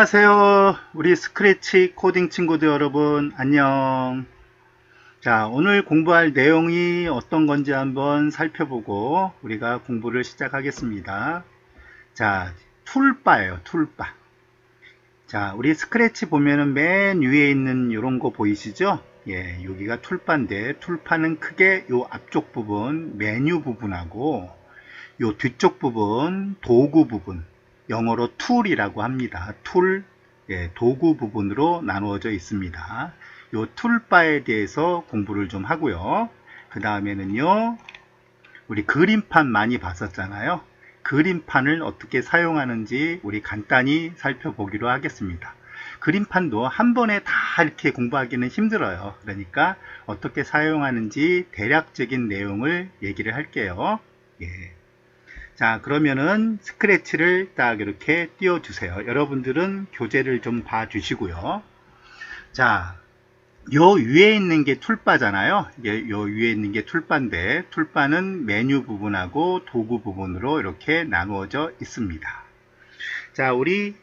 안녕하세요. 우리 스크래치 코딩 친구들 여러분, 안녕. 자, 오늘 공부할 내용이 어떤 건지 한번 살펴보고 우리가 공부를 시작하겠습니다. 자, 툴바예요, 툴바. 자, 우리 스크래치 보면은 맨 위에 있는 이런 거 보이시죠? 예, 여기가 툴바인데, 툴바는 크게 요 앞쪽 부분, 메뉴 부분하고 요 뒤쪽 부분, 도구 부분, 영어로 툴이라고 합니다. 툴, 예, 도구 부분으로 나누어져 있습니다. 요 툴바에 대해서 공부를 좀 하고요. 그 다음에는요, 우리 그림판 많이 봤었잖아요. 그림판을 어떻게 사용하는지 우리 간단히 살펴보기로 하겠습니다. 그림판도 한 번에 다 이렇게 공부하기는 힘들어요. 그러니까 어떻게 사용하는지 대략적인 내용을 얘기를 할게요. 예. 자, 그러면은 스크래치를 딱 이렇게 띄워주세요. 여러분들은 교재를 좀 봐주시고요. 자, 요 위에 있는 게 툴바잖아요. 요 위에 있는 게 툴바인데, 툴바는 메뉴 부분하고 도구 부분으로 이렇게 나누어져 있습니다. 자, 우리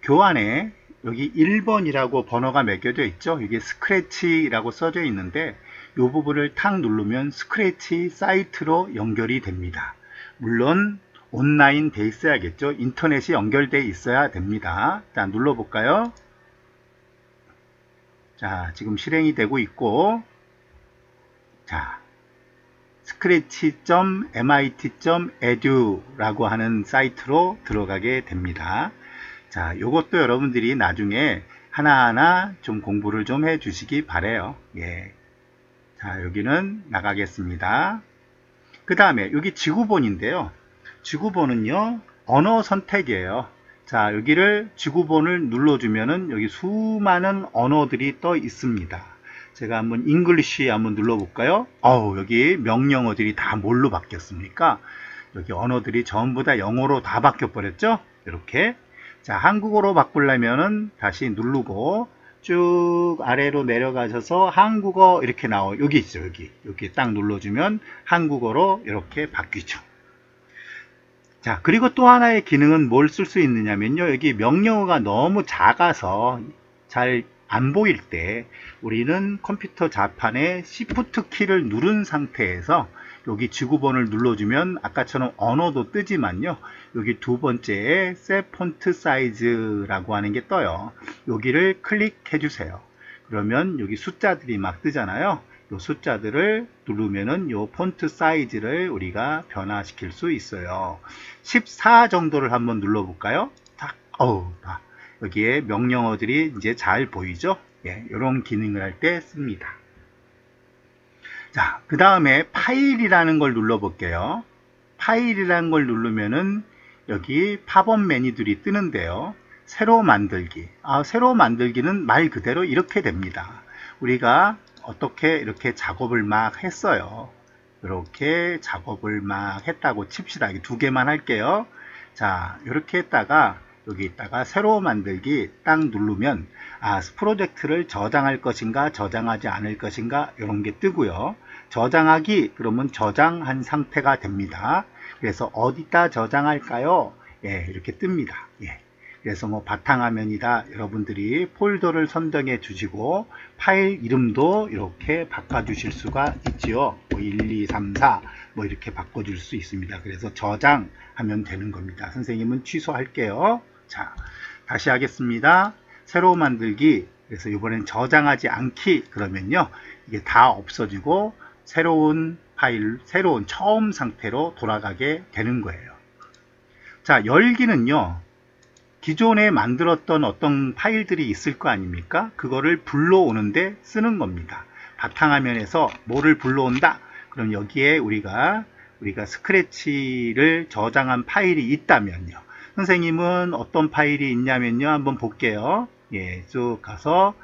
교환에 여기 1번이라고 번호가 매겨져 있죠. 이게 스크래치라고 써져 있는데, 이 부분을 탁 누르면 스크래치 사이트로 연결이 됩니다. 물론 온라인 돼 있어야겠죠. 인터넷이 연결돼 있어야 됩니다. 자, 눌러볼까요? 자, 지금 실행이 되고 있고, 자, scratch.mit.edu 라고 하는 사이트로 들어가게 됩니다. 자, 요것도 여러분들이 나중에 하나하나 좀 공부를 좀 해 주시기 바래요. 예. 자, 여기는 나가겠습니다. 그 다음에 여기 지구본인데요. 지구본은요, 언어 선택이에요. 자, 여기를 지구본을 눌러주면은 여기 수많은 언어들이 떠 있습니다. 제가 한번 잉글리시 한번 눌러볼까요? 여기 명령어들이 다 뭘로 바뀌었습니까? 여기 언어들이 전부 다 영어로 다 바뀌어 버렸죠? 이렇게. 자, 한국어로 바꾸려면은 다시 누르고 쭉 아래로 내려가셔서 한국어 이렇게 여기 있죠. 여기 딱 눌러주면 한국어로 이렇게 바뀌죠. 자, 그리고 또 하나의 기능은 뭘 쓸 수 있느냐면요, 여기 명령어가 너무 작아서 잘 안 보일 때 우리는 컴퓨터 자판에 Shift 키를 누른 상태에서 여기 지구본을 눌러주면 아까처럼 언어도 뜨지만요, 여기 두 번째에 Set Font Size라고 하는 게 떠요. 여기를 클릭해 주세요. 그러면 여기 숫자들이 막 뜨잖아요. 이 숫자들을 누르면은 요 폰트 사이즈를 우리가 변화시킬 수 있어요. 14 정도를 한번 눌러볼까요? 딱, 여기에 명령어들이 이제 잘 보이죠? 예, 이런 기능을 할 때 씁니다. 자, 그 다음에 파일이라는 걸 눌러볼게요. 파일이라는 걸 누르면은 여기 팝업 메뉴들이 뜨는데요. 새로 만들기. 새로 만들기는 말 그대로 이렇게 됩니다. 우리가 어떻게 이렇게 작업을 막 했어요. 이렇게 작업을 막 했다고 칩시다. 두 개만 할게요. 자, 이렇게 했다가 여기다가 새로 만들기 딱 누르면 프로젝트를 저장할 것인가 저장하지 않을 것인가 이런 게 뜨고요. 저장하기 그러면 저장한 상태가 됩니다. 그래서 어디다 저장할까요? 예, 이렇게 뜹니다. 예. 그래서 뭐 바탕화면이다 여러분들이 폴더를 선정해 주시고 파일 이름도 이렇게 바꿔 주실 수가 있지요. 뭐 1, 2, 3, 4 뭐 이렇게 바꿔 줄 수 있습니다. 그래서 저장하면 되는 겁니다. 선생님은 취소할게요. 자, 다시 하겠습니다. 새로 만들기. 그래서 이번엔 저장하지 않기 그러면요, 이게 다 없어지고 새로운 파일, 새로운 처음 상태로 돌아가게 되는 거예요. 자, 열기는요, 기존에 만들었던 어떤 파일들이 있을 거 아닙니까? 그거를 불러오는데 쓰는 겁니다. 바탕화면에서 뭐를 불러온다? 그럼 여기에 우리가 스크래치를 저장한 파일이 있다면요. 선생님은 어떤 파일이 있냐면요. 한번 볼게요. 예, 쭉 가서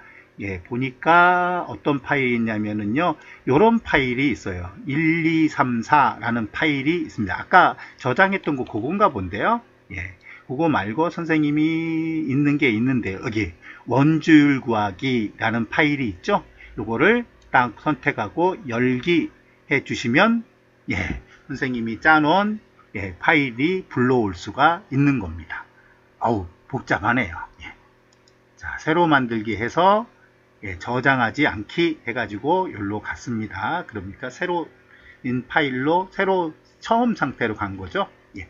보니까 어떤 파일이 있냐면은요. 요런 파일이 있어요. 1, 2, 3, 4라는 파일이 있습니다. 아까 저장했던 거 그건가 본데요. 예. 그거 말고 선생님이 있는 게 있는데 여기 원주율 구하기라는 파일이 있죠. 요거를 딱 선택하고 열기 해 주시면 선생님이 짜놓은 파일이 불러올 수가 있는 겁니다. 복잡하네요. 자, 새로 만들기 해서 저장하지 않기 해가지고 여기로 갔습니다. 그러니까 새로인 파일로 새로 처음 상태로 간 거죠. 예.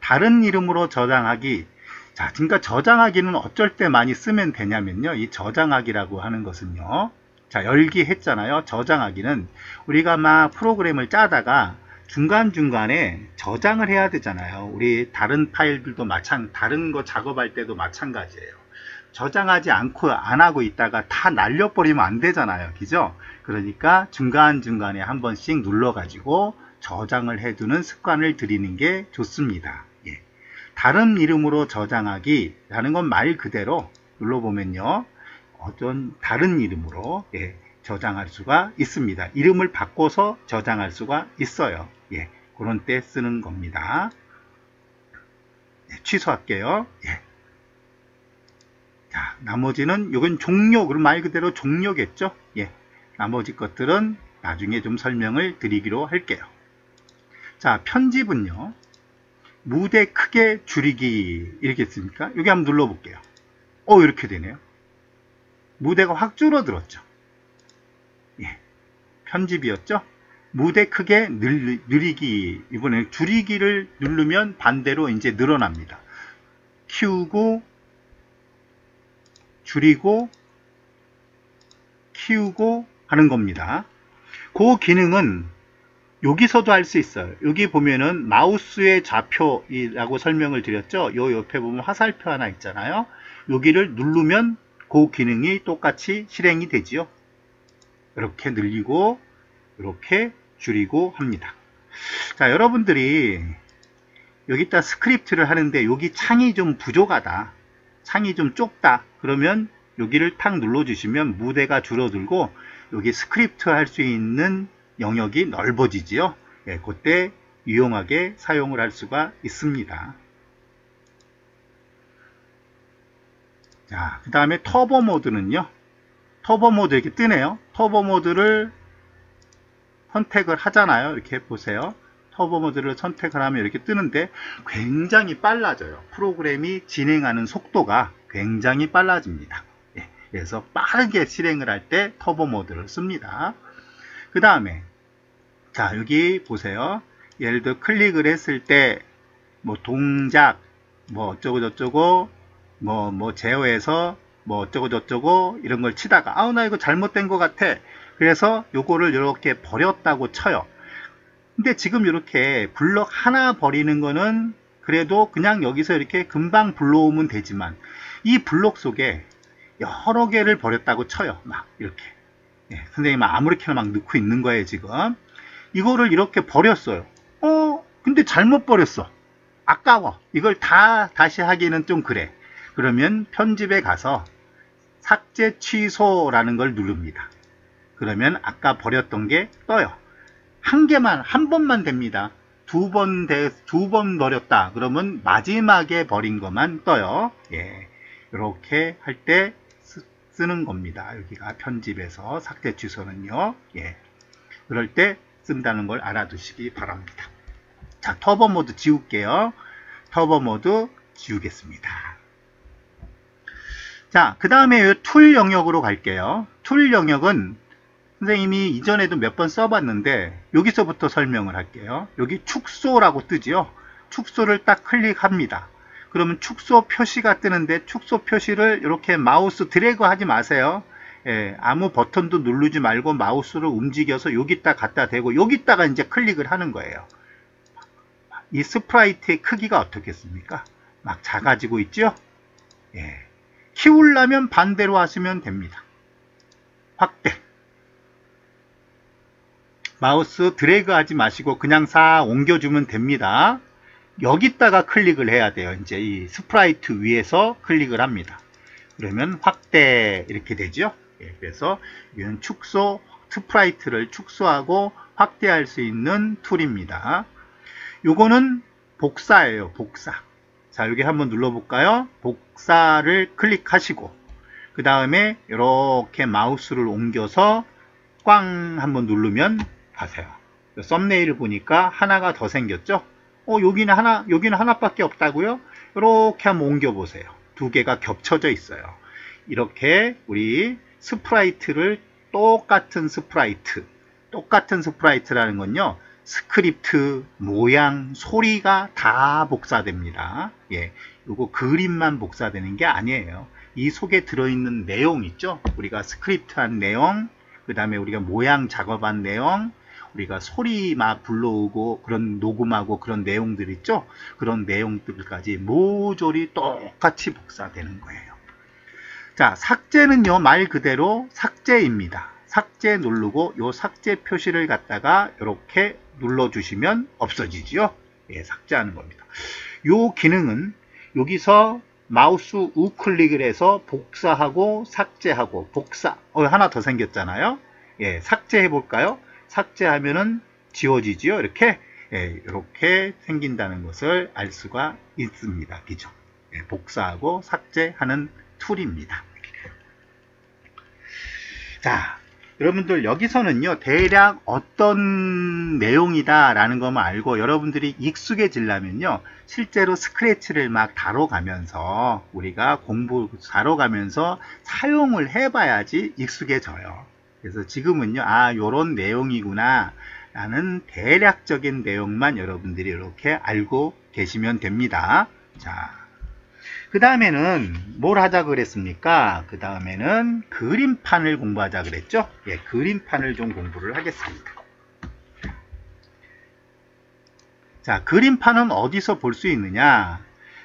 다른 이름으로 저장하기. 자, 그러니까 저장하기는 어쩔 때 많이 쓰면 되냐면요. 이 저장하기라고 하는 것은요. 자, 열기 했잖아요. 저장하기는 우리가 막 프로그램을 짜다가 중간중간에 저장을 해야 되잖아요. 우리 다른 파일들도 다른 거 작업할 때도 마찬가지예요. 저장하지 않고 안 하고 있다가 다 날려버리면 안 되잖아요. 그죠? 그러니까 중간중간에 한 번씩 눌러가지고 저장을 해두는 습관을 들이는 게 좋습니다. 예. 다른 이름으로 저장하기라는 건 말 그대로 눌러보면요. 어떤 다른 이름으로 저장할 수가 있습니다. 이름을 바꿔서 저장할 수가 있어요. 예. 그런 때 쓰는 겁니다. 취소할게요. 예. 자, 나머지는 이건 종료, 그럼 말 그대로 종료겠죠? 예. 나머지 것들은 나중에 좀 설명을 드리기로 할게요. 자, 편집은요. 무대 크게 줄이기 이렇게 했습니까? 여기 한번 눌러볼게요. 이렇게 되네요. 무대가 확 줄어들었죠. 예. 편집이었죠? 무대 크게 늘리기, 이번에 줄이기를 누르면 반대로 이제 늘어납니다. 키우고 줄이고 키우고 하는 겁니다. 그 기능은 여기서도 할 수 있어요. 여기 보면은 마우스의 좌표라고 설명을 드렸죠. 요 옆에 보면 화살표 하나 있잖아요. 여기를 누르면 그 기능이 똑같이 실행이 되지요. 이렇게 늘리고 이렇게 줄이고 합니다. 자, 여러분들이 여기다 스크립트를 하는데 여기 창이 좀 부족하다, 창이 좀 좁다, 그러면 여기를 탁 눌러주시면 무대가 줄어들고 여기 스크립트 할 수 있는 영역이 넓어지지요. 예, 그때 유용하게 사용을 할 수가 있습니다. 자, 그 다음에 터보 모드는요. 터보 모드 이렇게 뜨네요. 터보 모드를 선택을 하잖아요. 이렇게 보세요. 터보 모드를 선택을 하면 이렇게 뜨는데 굉장히 빨라져요. 프로그램이 진행하는 속도가 굉장히 빨라집니다. 예, 그래서 빠르게 실행을 할 때 터보 모드를 씁니다. 그 다음에 자, 여기 보세요. 예를 들어 클릭을 했을 때 뭐 동작 뭐 어쩌고 저쩌고 뭐 제어해서 뭐 어쩌고 저쩌고 이런 걸 치다가 나 이거 잘못된 것 같아. 그래서 요거를 이렇게 버렸다고 쳐요. 근데 지금 이렇게 블럭 하나 버리는 거는 그래도 그냥 여기서 이렇게 금방 불러오면 되지만 이 블럭 속에 여러 개를 버렸다고 쳐요. 막 이렇게. 예, 선생님 아무렇게나 막 넣고 있는 거예요. 지금 이거를 이렇게 버렸어요. 근데 잘못 버렸어. 아까워. 이걸 다시 하기는 좀 그래. 그러면 편집에 가서 삭제 취소라는 걸 누릅니다. 그러면 아까 버렸던 게 떠요. 한 번만 됩니다. 두 번 버렸다. 그러면 마지막에 버린 것만 떠요. 예. 이렇게 할 때 쓰는 겁니다. 여기가 편집에서 삭제 취소는요. 예. 그럴 때 쓴다는 걸 알아두시기 바랍니다. 자, 터보 모드 지울게요. 터보 모드 지우겠습니다. 자, 그 다음에 툴 영역으로 갈게요. 툴 영역은 선생님이 이전에도 몇 번 써봤는데 여기서부터 설명을 할게요. 여기 축소라고 뜨지요. 축소를 딱 클릭합니다. 그러면 축소 표시가 뜨는데 축소 표시를 이렇게 마우스 드래그 하지 마세요. 예, 아무 버튼도 누르지 말고 마우스를 움직여서 여기다 갖다 대고 여기다가 이제 클릭을 하는 거예요. 이 스프라이트의 크기가 어떻겠습니까? 막 작아지고 있죠? 예. 키우려면 반대로 하시면 됩니다. 확대. 마우스 드래그 하지 마시고 그냥 싹 옮겨주면 됩니다. 여기다가 클릭을 해야 돼요. 이제 이 스프라이트 위에서 클릭을 합니다. 그러면 확대 이렇게 되죠. 예, 그래서 이건 축소, 스프라이트를 축소하고 확대할 수 있는 툴입니다. 요거는 복사예요. 복사. 자, 여기 한번 눌러볼까요? 복사를 클릭하시고 그 다음에 이렇게 마우스를 옮겨서 꽝 한번 누르면 가세요. 썸네일을 보니까 하나가 더 생겼죠? 여기는 하나밖에 없다고요? 이렇게 한번 옮겨 보세요. 두 개가 겹쳐져 있어요. 이렇게 우리 스프라이트를 똑같은 스프라이트라는 건요, 스크립트, 모양, 소리가 다 복사됩니다. 예, 요거 그림만 복사되는 게 아니에요. 이 속에 들어있는 내용 있죠? 우리가 스크립트한 내용, 그 다음에 우리가 모양 작업한 내용, 우리가 소리 막 불러오고 그런 녹음하고 그런 내용들 있죠? 그런 내용들까지 모조리 똑같이 복사되는 거예요. 자, 삭제는요, 말 그대로 삭제입니다. 삭제 누르고 요 삭제 표시를 갖다가 이렇게 눌러주시면 없어지죠. 예, 삭제하는 겁니다. 요 기능은 여기서 마우스 우클릭을 해서 복사하고 삭제하고 하나 더 생겼잖아요. 예, 삭제해 볼까요? 삭제하면은 지워지지요. 이렇게 예, 이렇게 생긴다는 것을 알 수가 있습니다. 그죠? 예, 복사하고 삭제하는 툴입니다. 자, 여러분들 여기서는요, 대략 어떤 내용이다 라는 것만 알고 여러분들이 익숙해지려면요, 실제로 스크래치를 막 다뤄가면서 우리가 다뤄가면서 사용을 해봐야지 익숙해져요. 그래서 지금은요, 요런 내용이구나 라는 대략적인 내용만 여러분들이 이렇게 알고 계시면 됩니다. 자, 그 다음에는 뭘 하자 그랬습니까? 그 다음에는 그림판을 공부하자 그랬죠? 예, 그림판을 좀 공부를 하겠습니다. 자, 그림판은 어디서 볼 수 있느냐?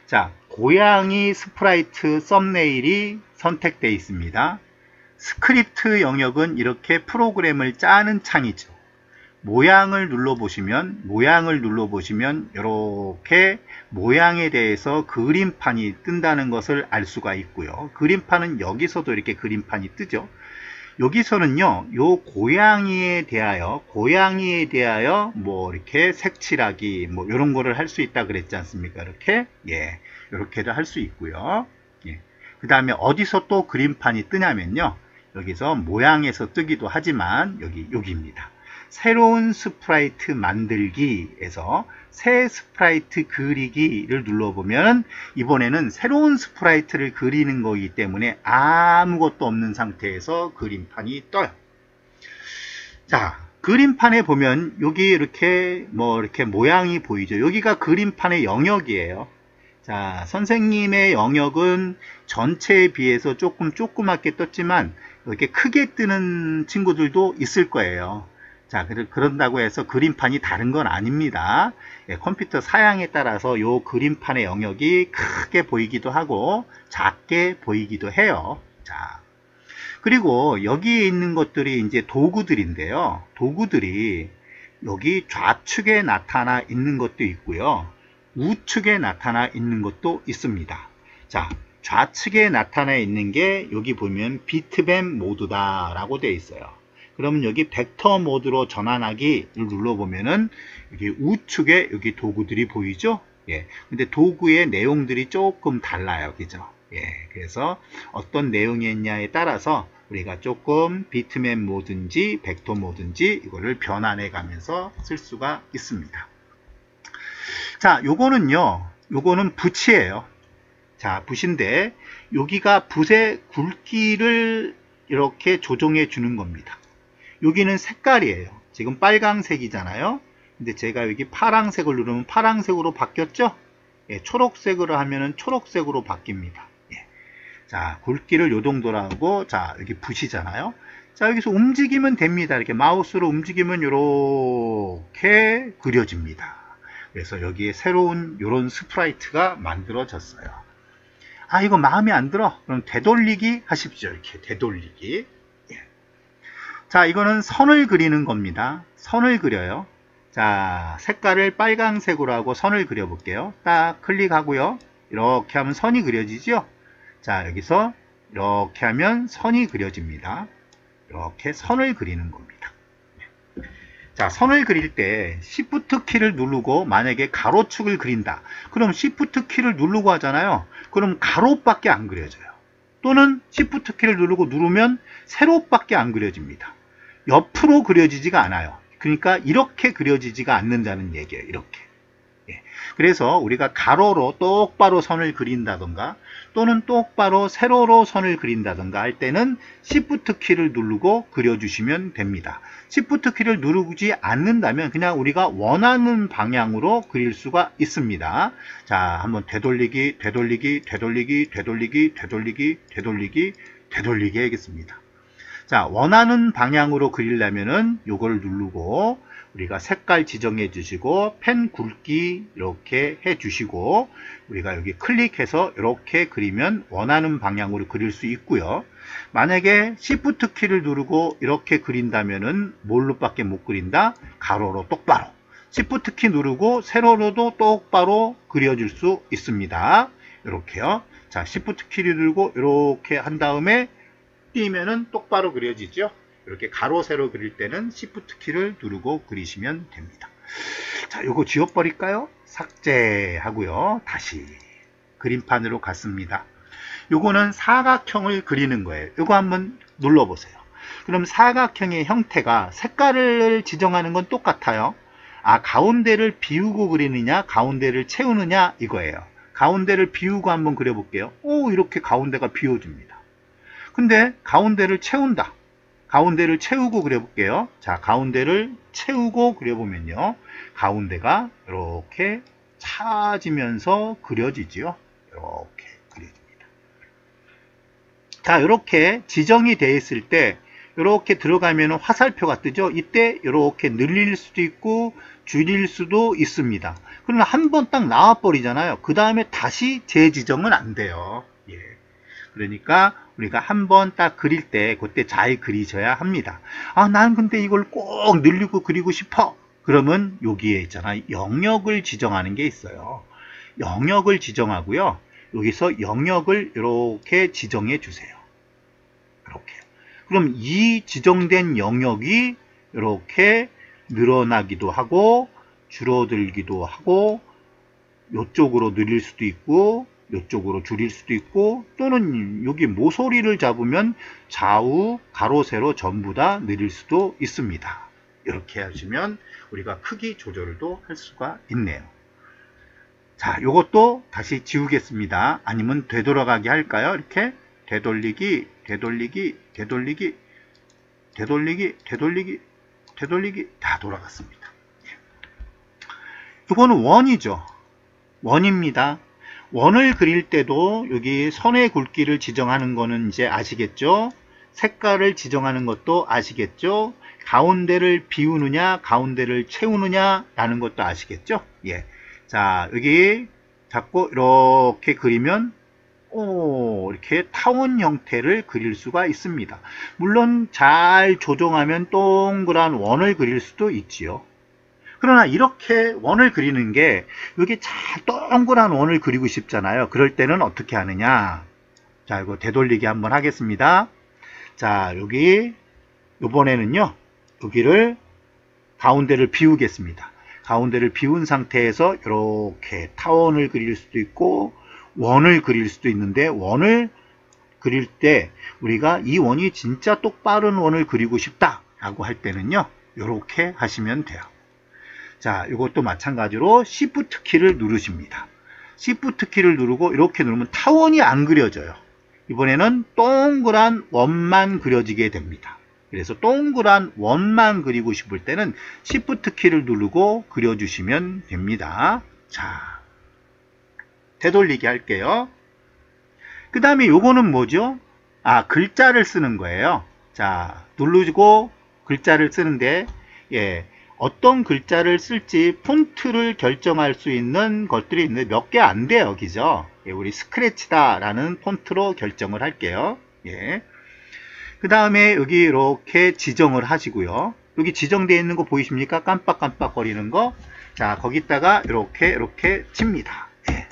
자, 고양이 스프라이트 썸네일이 선택되어 있습니다. 스크립트 영역은 이렇게 프로그램을 짜는 창이죠. 모양을 눌러보시면 이렇게 모양에 대해서 그림판이 뜬다는 것을 알 수가 있고요. 그림판은 여기서도 이렇게 그림판이 뜨죠. 여기서는요, 요 고양이에 대하여 뭐 이렇게 색칠하기 뭐 이런 거를 할 수 있다 그랬지 않습니까? 이렇게 예, 이렇게도 할 수 있고요. 예. 그 다음에 어디서 또 그림판이 뜨냐면요, 여기서 모양에서 뜨기도 하지만 여기입니다. 새로운 스프라이트 만들기에서 새 스프라이트 그리기를 눌러보면 이번에는 새로운 스프라이트를 그리는 거기 때문에 아무것도 없는 상태에서 그림판이 떠요. 자, 그림판에 보면 여기 이렇게 이렇게 모양이 보이죠. 여기가 그림판의 영역이에요. 자, 선생님의 영역은 전체에 비해서 조금 조그맣게 떴지만 이렇게 크게 뜨는 친구들도 있을 거예요. 자, 그런다고 해서 그림판이 다른 건 아닙니다. 예, 컴퓨터 사양에 따라서 요 그림판의 영역이 크게 보이기도 하고 작게 보이기도 해요. 자, 그리고 여기에 있는 것들이 이제 도구들인데요. 도구들이 여기 좌측에 나타나 있는 것도 있고요, 우측에 나타나 있는 것도 있습니다. 자, 좌측에 나타나 있는 게 여기 보면 비트맵 모드다 라고 되어 있어요. 그러면 여기 벡터 모드로 전환하기를 눌러보면은 여기 우측에 여기 도구들이 보이죠? 예. 근데 도구의 내용들이 조금 달라요. 그죠? 예. 그래서 어떤 내용이냐에 따라서 우리가 조금 비트맵 모드인지 벡터 모드인지 이거를 변환해 가면서 쓸 수가 있습니다. 자, 요거는 붓이에요. 자, 붓인데 여기가 붓의 굵기를 이렇게 조정해 주는 겁니다. 여기는 색깔이에요. 지금 빨강색이잖아요. 근데 제가 여기 파랑색을 누르면 파랑색으로 바뀌었죠? 예, 초록색으로 하면은 초록색으로 바뀝니다. 예. 자, 굵기를 요 정도로 하고, 자, 여기 붓이잖아요. 자, 여기서 움직이면 됩니다. 이렇게 마우스로 움직이면 이렇게 그려집니다. 그래서 여기에 새로운 요런 스프라이트가 만들어졌어요. 이거 마음에 안 들어? 그럼 되돌리기 하십시오. 이렇게 되돌리기. 자, 이거는 선을 그리는 겁니다. 선을 그려요. 자, 색깔을 빨강색으로 하고 선을 그려 볼게요. 딱 클릭하고요. 이렇게 하면 선이 그려지죠? 자, 여기서 이렇게 하면 선이 그려집니다. 이렇게 선을 그리는 겁니다. 자, 선을 그릴 때 Shift 키를 누르고 만약에 가로축을 그린다. 그럼 Shift 키를 누르고 하잖아요. 그럼 가로밖에 안 그려져요. 또는 Shift 키를 누르면 세로밖에 안 그려집니다. 옆으로 그려지지가 않아요. 그러니까 이렇게 그려지지가 않는다는 얘기예요. 이렇게. 예. 그래서 우리가 가로로 똑바로 선을 그린다던가 또는 똑바로 세로로 선을 그린다던가 할 때는 Shift 키를 누르고 그려주시면 됩니다. Shift 키를 누르지 않는다면 그냥 우리가 원하는 방향으로 그릴 수가 있습니다. 자, 한번 되돌리기, 되돌리기, 되돌리기, 되돌리기, 되돌리기, 되돌리기, 되돌리기 하겠습니다. 자, 원하는 방향으로 그리려면은 요걸 누르고 우리가 색깔 지정해 주시고 펜 굵기 이렇게 해 주시고 우리가 여기 클릭해서 이렇게 그리면 원하는 방향으로 그릴 수 있고요. 만약에 Shift 키를 누르고 이렇게 그린다면은 뭘로 밖에 못 그린다? 가로로 똑바로. Shift 키 누르고 세로로도 똑바로 그려줄 수 있습니다. 이렇게요. 자, Shift 키를 누르고 이렇게 한 다음에 띄면은 똑바로 그려지죠. 이렇게 가로 세로 그릴 때는 Shift 키를 누르고 그리시면 됩니다. 자, 요거 지워버릴까요? 삭제하고요. 다시 그림판으로 갔습니다. 요거는 사각형을 그리는 거예요. 요거 한번 눌러보세요. 그럼 사각형의 형태가 색깔을 지정하는 건 똑같아요. 아, 가운데를 비우고 그리느냐 가운데를 채우느냐 이거예요. 가운데를 비우고 한번 그려볼게요. 오, 이렇게 가운데가 비워집니다. 근데 가운데를 채운다. 가운데를 채우고 그려볼게요. 자, 가운데를 채우고 그려보면요. 가운데가 이렇게 차지면서 그려지죠. 이렇게 그려집니다. 자, 이렇게 지정이 되어 있을 때 이렇게 들어가면 화살표가 뜨죠. 이때 이렇게 늘릴 수도 있고 줄일 수도 있습니다. 그러면 한 번 딱 나와버리잖아요. 그 다음에 다시 재지정은 안 돼요. 예. 그러니까 우리가 한 번 딱 그릴 때 그때 잘 그리셔야 합니다. 아, 난 근데 이걸 꼭 늘리고 그리고 싶어. 그러면 여기에 있잖아. 영역을 지정하는 게 있어요. 영역을 지정하고요. 여기서 영역을 이렇게 지정해 주세요. 이렇게. 그럼 이 지정된 영역이 이렇게 늘어나기도 하고 줄어들기도 하고 이쪽으로 늘릴 수도 있고 이쪽으로 줄일 수도 있고 또는 여기 모서리를 잡으면 좌우 가로 세로 전부 다 늘릴 수도 있습니다. 이렇게 하시면 우리가 크기 조절도 할 수가 있네요. 자, 요것도 다시 지우겠습니다. 아니면 되돌아가게 할까요? 이렇게 되돌리기, 되돌리기, 되돌리기, 되돌리기, 되돌리기, 되돌리기 다 돌아갔습니다. 이거는 원이죠. 원입니다. 원을 그릴 때도 여기 선의 굵기를 지정하는 거는 이제 아시겠죠? 색깔을 지정하는 것도 아시겠죠? 가운데를 비우느냐, 가운데를 채우느냐 라는 것도 아시겠죠? 예. 자, 여기 잡고 이렇게 그리면 이렇게 타원 형태를 그릴 수가 있습니다. 물론 잘 조정하면 동그란 원을 그릴 수도 있지요. 그러나 이렇게 원을 그리는 게 여기 잘 동그란 원을 그리고 싶잖아요. 그럴 때는 어떻게 하느냐. 자, 이거 되돌리기 한번 하겠습니다. 자, 여기 이번에는요. 여기를 가운데를 비우겠습니다. 가운데를 비운 상태에서 이렇게 타원을 그릴 수도 있고 원을 그릴 수도 있는데 원을 그릴 때 우리가 이 원이 진짜 똑바른 원을 그리고 싶다 라고 할 때는요. 이렇게 하시면 돼요. 자, 이것도 마찬가지로 Shift 키를 누르십니다. Shift 키를 누르고 이렇게 누르면 타원이 안 그려져요. 이번에는 동그란 원만 그려지게 됩니다. 그래서 동그란 원만 그리고 싶을 때는 Shift 키를 누르고 그려주시면 됩니다. 자, 되돌리기 할게요. 그 다음에 요거는 뭐죠? 아, 글자를 쓰는 거예요. 자, 누르고 글자를 쓰는데, 예, 어떤 글자를 쓸지 폰트를 결정할 수 있는 것들이 있는데 몇 개 안 돼요. 그죠? 예, 우리 스크래치다 라는 폰트로 결정을 할게요. 예. 그 다음에 여기 이렇게 지정을 하시고요. 여기 지정되어 있는 거 보이십니까? 깜빡깜빡 거리는 거. 자, 거기다가 이렇게 칩니다. 예.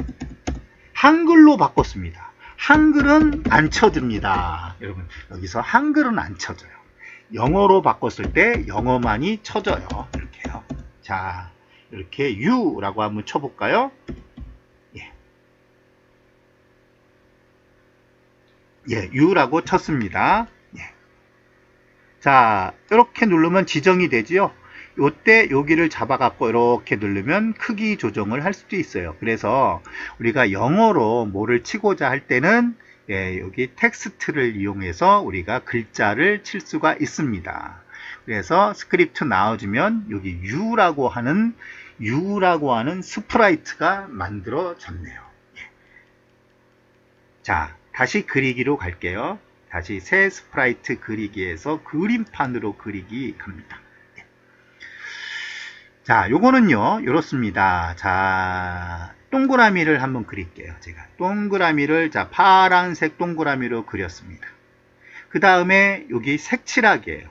한글로 바꿨습니다. 한글은 안 쳐집니다. 여러분, 여기서 한글은 안 쳐져요. 영어로 바꿨을 때 영어만이 쳐져요. 이렇게요. 자, 이렇게 U라고 한번 쳐볼까요? 예. 예, U라고 쳤습니다. 예. 자, 이렇게 누르면 지정이 되지요. 요때 여기를 잡아 갖고 이렇게 누르면 크기 조정을 할 수도 있어요. 그래서 우리가 영어로 뭐를 치고자 할 때는 여기 텍스트를 이용해서 우리가 글자를 칠 수가 있습니다. 그래서 스크립트 나와주면 여기 U라고 하는 스프라이트가 만들어졌네요. 자, 다시 그리기로 갈게요. 다시 새 스프라이트 그리기에서 그림판으로 그리기 갑니다. 자, 요거는요, 이렇습니다. 자, 동그라미를 한번 그릴게요. 제가 동그라미를, 자, 파란색 동그라미로 그렸습니다. 그 다음에 여기 색칠하기예요.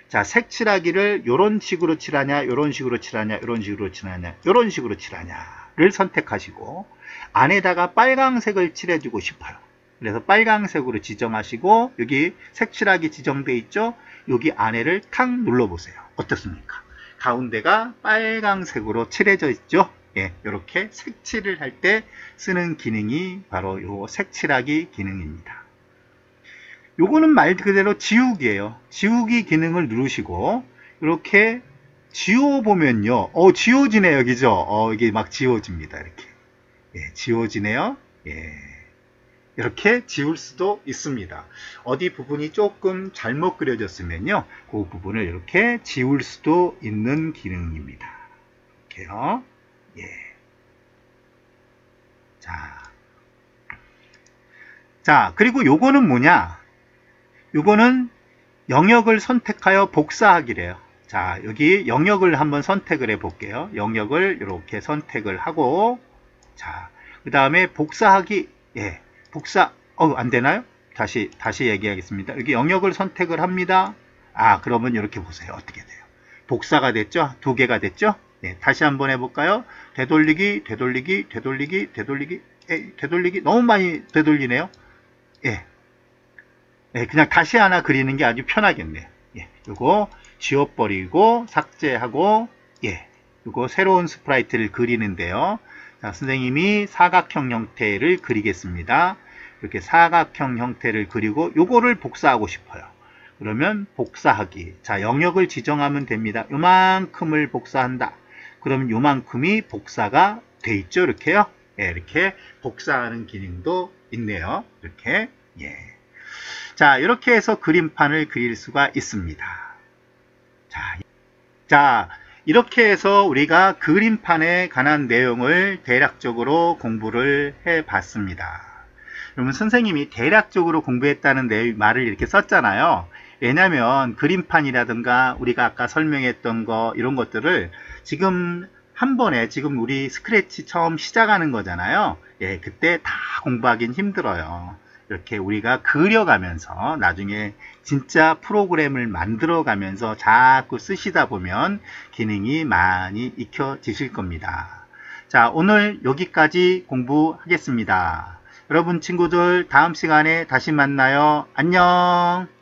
자, 색칠하기를 요런 식으로 칠하냐, 요런 식으로 칠하냐, 요런 식으로 칠하냐, 요런 식으로 칠하냐를 선택하시고, 안에다가 빨강색을 칠해주고 싶어요. 그래서 빨강색으로 지정하시고, 여기 색칠하기 지정되어 있죠? 여기 안에를 탁 눌러보세요. 어떻습니까? 가운데가 빨강색으로 칠해져 있죠? 예, 이렇게 색칠을 할 때 쓰는 기능이 바로 요 색칠하기 기능입니다. 요거는 말 그대로 지우기예요. 지우기 기능을 누르시고 이렇게 지워보면요. 지워지네요. 그죠? 이게 막 지워집니다. 이렇게. 예, 지워지네요. 예. 이렇게 지울 수도 있습니다. 어디 부분이 조금 잘못 그려졌으면요. 그 부분을 이렇게 지울 수도 있는 기능입니다. 이렇게요. 예. 자, 그리고 요거는 뭐냐? 요거는 영역을 선택하여 복사하기래요. 자, 여기 영역을 한번 선택을 해 볼게요. 영역을 이렇게 선택을 하고, 자, 그 다음에 복사하기, 예, 복사, 안 되나요? 다시 얘기하겠습니다. 여기 영역을 선택을 합니다. 그러면 이렇게 보세요. 어떻게 돼요? 복사가 됐죠? 2개가 됐죠? 네, 다시 한번 해볼까요? 되돌리기, 되돌리기, 되돌리기, 되돌리기, 되돌리기. 너무 많이 되돌리네요. 예. 네, 그냥 다시 하나 그리는 게 아주 편하겠네요. 예, 요거 지워버리고 삭제하고, 예, 요거 새로운 스프라이트를 그리는데요. 자, 선생님이 사각형 형태를 그리겠습니다. 이렇게 사각형 형태를 그리고 요거를 복사하고 싶어요. 그러면 복사하기. 자, 영역을 지정하면 됩니다. 요만큼을 복사한다. 그러면 요만큼이 복사가 돼 있죠. 이렇게요. 예, 이렇게 복사하는 기능도 있네요. 이렇게. 예. 자, 이렇게 해서 그림판을 그릴 수가 있습니다. 자, 이렇게 해서 우리가 그림판에 관한 내용을 대략적으로 공부를 해 봤습니다. 그러면 선생님이 대략적으로 공부했다는 말을 이렇게 썼잖아요. 왜냐면 그림판이라든가 우리가 아까 설명했던 거 이런 것들을 지금 한 번에 지금 우리 스크래치 처음 시작하는 거잖아요. 예, 그때 다 공부하긴 힘들어요. 이렇게 우리가 그려가면서 나중에 진짜 프로그램을 만들어가면서 자꾸 쓰시다 보면 기능이 많이 익혀지실 겁니다. 자, 오늘 여기까지 공부하겠습니다. 여러분 친구들 다음 시간에 다시 만나요. 안녕.